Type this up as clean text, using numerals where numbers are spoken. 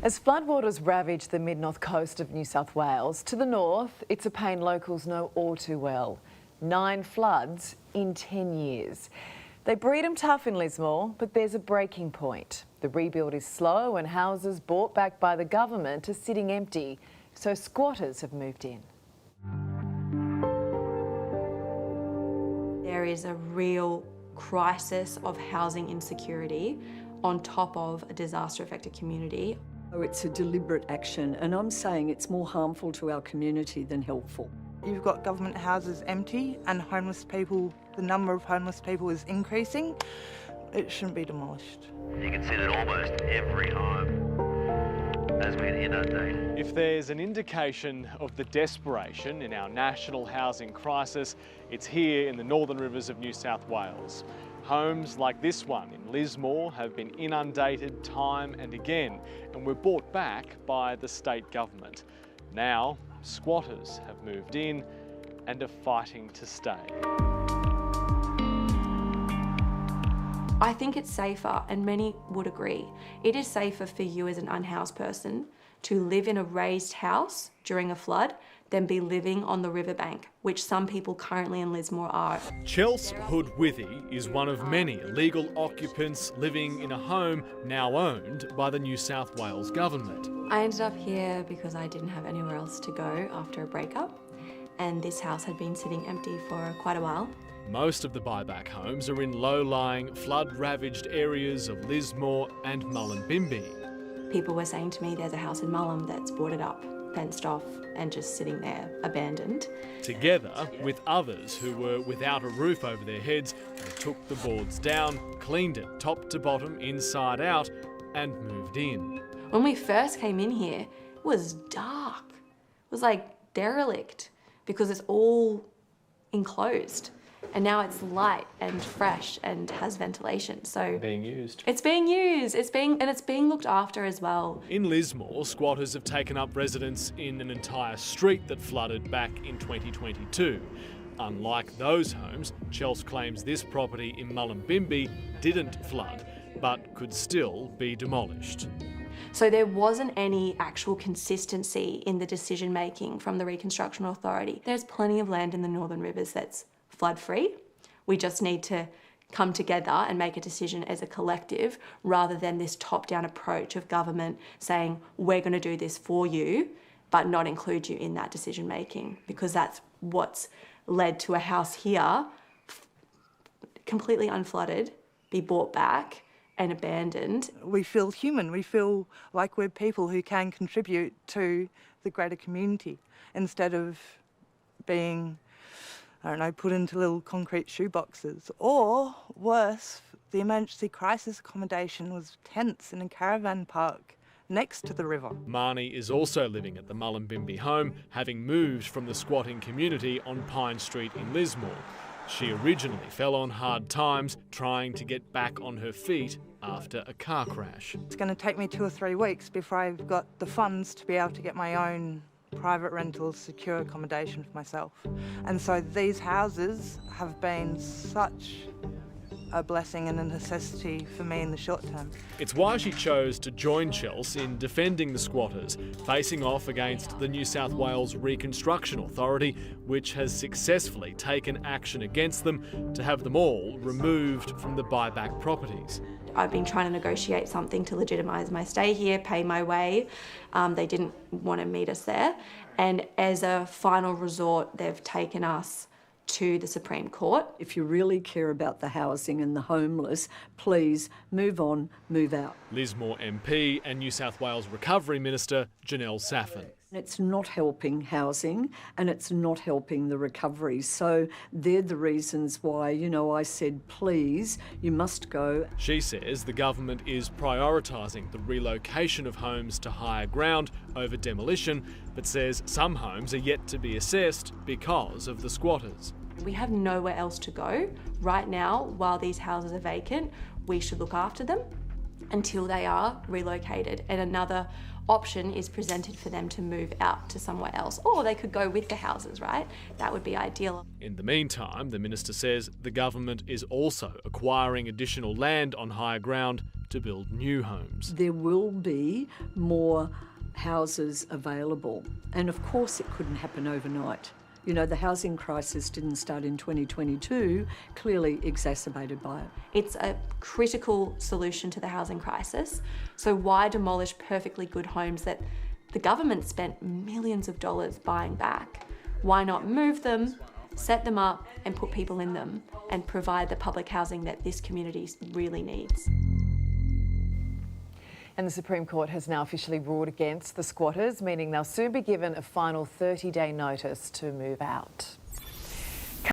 As floodwaters ravage the mid-north coast of New South Wales, to the north, it's a pain locals know all too well. 9 floods in 10 years. They breed them tough in Lismore, but there's a breaking point. The rebuild is slow and houses bought back by the government are sitting empty, so squatters have moved in. There is a real crisis of housing insecurity on top of a disaster-affected community. It's a deliberate action, and I'm saying it's more harmful to our community than helpful. You've got government houses empty and homeless people, the number of homeless people is increasing. It shouldn't be demolished. You can see that almost every home has been inundated. If there's an indication of the desperation in our national housing crisis, it's here in the northern rivers of New South Wales. Homes like this one in Lismore have been inundated time and again and were bought back by the state government. Now, squatters have moved in and are fighting to stay. I think it's safer, and many would agree, it is safer for you as an unhoused person to live in a raised house during a flood than be living on the riverbank, which some people currently in Lismore are. Chelsea Hood Withy is one of many illegal occupants living in a home now owned by the New South Wales government. I ended up here because I didn't have anywhere else to go after a breakup, and this house had been sitting empty for quite a while. Most of the buyback homes are in low-lying, flood-ravaged areas of Lismore and Mullumbimby. People were saying to me there's a house in Mullum that's boarded up, fenced off and just sitting there, abandoned. Together with others who were without a roof over their heads, they took the boards down, cleaned it top to bottom, inside out, and moved in. When we first came in here, it was dark. It was like derelict because it's all enclosed. And now it's light and fresh and has ventilation. So Being used. It's being used. It's being looked after as well. In Lismore, squatters have taken up residence in an entire street that flooded back in 2022. Unlike those homes, Chelsea claims this property in Mullumbimby didn't flood, but could still be demolished. So there wasn't any actual consistency in the decision making from the Reconstruction Authority. There's plenty of land in the Northern Rivers that's flood-free. We just need to come together and make a decision as a collective rather than this top-down approach of government saying, we're going to do this for you, but not include you in that decision-making, because that's what's led to a house here, completely unflooded, be bought back and abandoned. We feel human, we feel like we're people who can contribute to the greater community instead of being, I don't know, put into little concrete shoeboxes. Or worse, the emergency crisis accommodation was tents in a caravan park next to the river. Marnie is also living at the Mullumbimby home, having moved from the squatting community on Pine Street in Lismore. She originally fell on hard times trying to get back on her feet after a car crash. It's going to take me 2 or 3 weeks before I've got the funds to be able to get my own private rental, secure accommodation for myself. And so these houses have been such a blessing and a necessity for me in the short term. It's why she chose to join Chelsea in defending the squatters, facing off against the New South Wales Reconstruction Authority, which has successfully taken action against them to have them all removed from the buyback properties. I've been trying to negotiate something to legitimise my stay here, pay my way. They didn't want to meet us there. And as a final resort, they've taken us to the Supreme Court. If you really care about the housing and the homeless, please move on, move out. Lismore MP and New South Wales Recovery Minister Janelle Saffin. It's not helping housing and it's not helping the recovery. So they're the reasons why, I said, please, you must go. She says the government is prioritising the relocation of homes to higher ground over demolition, but says some homes are yet to be assessed because of the squatters. We have nowhere else to go. Right now, while these houses are vacant, we should look after them until they are relocated. And another option is presented for them to move out to somewhere else, or they could go with the houses, right? That would be ideal. In the meantime, the minister says the government is also acquiring additional land on higher ground to build new homes. There will be more houses available, and of course it couldn't happen overnight. You know, the housing crisis didn't start in 2022, clearly exacerbated by it. It's a critical solution to the housing crisis. So why demolish perfectly good homes that the government spent millions of dollars buying back? Why not move them, set them up and put people in them and provide the public housing that this community really needs? And the Supreme Court has now officially ruled against the squatters, meaning they'll soon be given a final 30-day notice to move out.